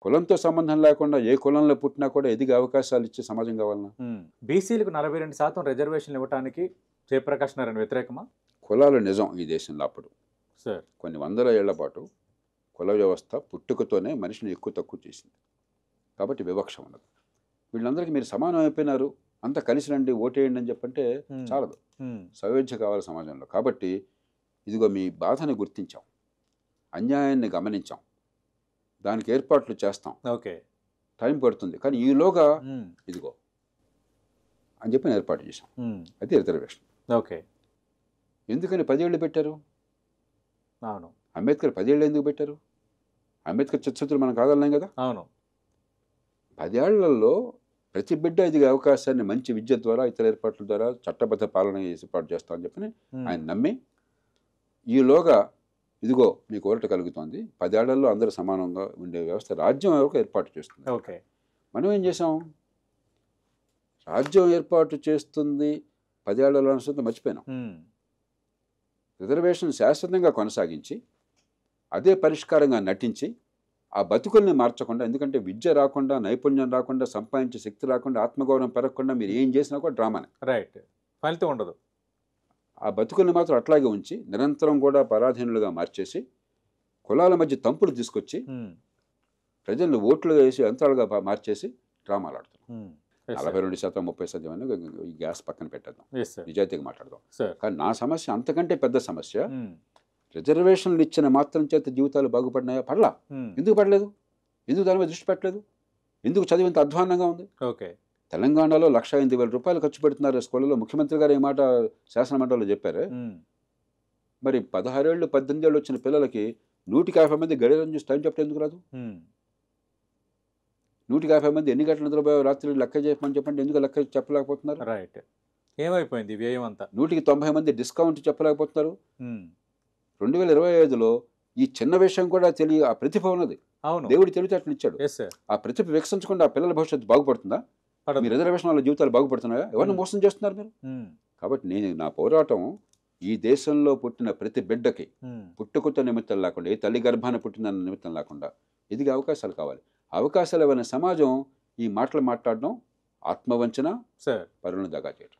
కులంతో సంబంధం లేకుండా ఏ కులంలో పుట్టినా కూడా ఎదిగే అవకాశాలు ఇచ్చే సమాజం కావాలన్నా. బీసీలకు 42% రిజర్వేషన్లు ఇవ్వడానికి జయప్రకాష్ నారాయణ వ్యతిరేకమా? కులాలు నిజం ఈ దేశంలో అప్పుడు సార్ కొన్ని వందల ఏళ్ల పాటు కుల వ్యవస్థ పుట్టుకతోనే మనిషిని ఎక్కువ తక్కువ చేసింది. కాబట్టి వివక్ష ఉన్నది. వీళ్ళందరికీ మీరు సమానం అయిపోయినారు, అంతా కలిసి రండి ఓటేయండి అని చెప్పంటే చాలదు. సౌవేధ్య కావాలి సమాజంలో. కాబట్టి ఇదిగో మీ బాధని గుర్తించాం, అన్యాయాన్ని గమనించాం, దానికి ఏర్పాట్లు చేస్తాం, ఓకే టైం పడుతుంది, కానీ ఈలోగా ఇదిగో అని చెప్పి ఏర్పాటు చేశాం. అది రిజర్వేషన్. ఓకే ఎందుకని 10 ఏళ్ళు పెట్టారు? అవును, అంబేద్కర్ 10 ఏళ్ళు ఎందుకు పెట్టారు? అంబేద్కర్ చిత్తశుద్ధులు మనం కాదన్నాం కదా. అవును, 10 ఏళ్లలో ప్రతి బిడ్డ ఎదిగే అవకాశాన్ని మంచి విద్య ద్వారా ఇతర ఏర్పాట్ల ద్వారా చట్టబద్ధ పాలన ఏర్పాటు చేస్తామని చెప్పని ఆయన నమ్మి ఈలోగా ఇదిగో మీకు ఓరట కలుగుతుంది, 10 ఏళ్లలో అందరూ సమానంగా ఉండే వ్యవస్థ రాజ్యం వరకు ఏర్పాటు చేస్తుంది. ఓకే మనం ఏం చేసాం? రాజ్యం ఏర్పాటు చేస్తుంది 10 ఏళ్లలో అనుసరించి మర్చిపోయినాం. రిజర్వేషన్ శాశ్వతంగా కొనసాగించి అదే పరిష్కారంగా నటించి ఆ బతుకుల్ని మార్చకుండా, ఎందుకంటే విద్య రాకుండా, నైపుణ్యం రాకుండా, సంపాదించే శక్తి రాకుండా, ఆత్మగౌరవం పెరగకుండా మీరు ఏం చేసినా కూడా డ్రామానే, రైట్, ఫలితం ఉండదు. ఆ బతుకుల్ని మాత్రం అట్లాగే ఉంచి నిరంతరం కూడా పరాధీనులుగా మార్చేసి కులాల మధ్య తంపులు తీసుకొచ్చి ప్రజలను ఓట్లు వేసి యంత్రాలుగా మార్చేసి డ్రామాలు ఆడుతున్నాం. 42% 30% అని ఈ గ్యాస్ పక్కన పెట్టేద్దాం, నిజాయితీగా మాట్లాడదాం. కానీ నా సమస్య అంతకంటే పెద్ద సమస్య. రిజర్వేషన్లు ఇచ్చిన మాత్రం చేత జీవితాలు బాగుపడినాయా? పడలా. ఎందుకు పడలేదు? ఎందుకు దాని మీద దృష్టి పెట్టలేదు? ఎందుకు చదివి ఇంత అధ్వానంగా ఉంది? ఓకే తెలంగాణలో 1,08,000 రూపాయలు ఖర్చు పెడుతున్నారు స్కూళ్ళలో. ముఖ్యమంత్రి గారు ఈ మాట శాసనమండలిలో చెప్పారు. మరి 16 ఏళ్ళు 18 ఏళ్ళు వచ్చిన పిల్లలకి 150 మంది గడియారం చూసి టైం చెప్పడం ఎందుకు రాదు? 150 మంది ఎన్ని గంటల నిద్రపోయే రాత్రి లెక్క చేయమని చెప్పండి, ఎందుకు లెక్క చెప్పలేకపోతున్నారు? రైట్, ఏమైపోయింది వ్యయం అంతా? 190 మంది డిస్కౌంట్ చెప్పలేకపోతున్నారు. 2025లో ఈ చిన్న విషయం కూడా తెలియ ఆ ప్రతిభ ఉన్నది. దేవుడు తెలివితేటలు ఇచ్చాడు. ఆ ప్రతిభ వికసించకుండా ఆ పిల్లల భవిష్యత్తు బాగుపడుతుందా? మీ రిజర్వేషన్ వల్ల జీవితాలు బాగుపడుతున్నాయా? ఎవరిని మోసం చేస్తున్నారు మీరు? కాబట్టి నేను నా పోరాటం ఈ దేశంలో పుట్టిన ప్రతి బిడ్డకి పుట్టుకొత్త నిమిత్తం లేకుండా, ఏ తల్లి గర్భాన పుట్టిన నిమిత్తం లేకుండా ఎదిగే అవకాశాలు కావాలి. అవకాశాలు ఇవ్వని సమాజం ఈ మాటలు మాట్లాడడం ఆత్మవంచన, పరులను దగా చేయడం.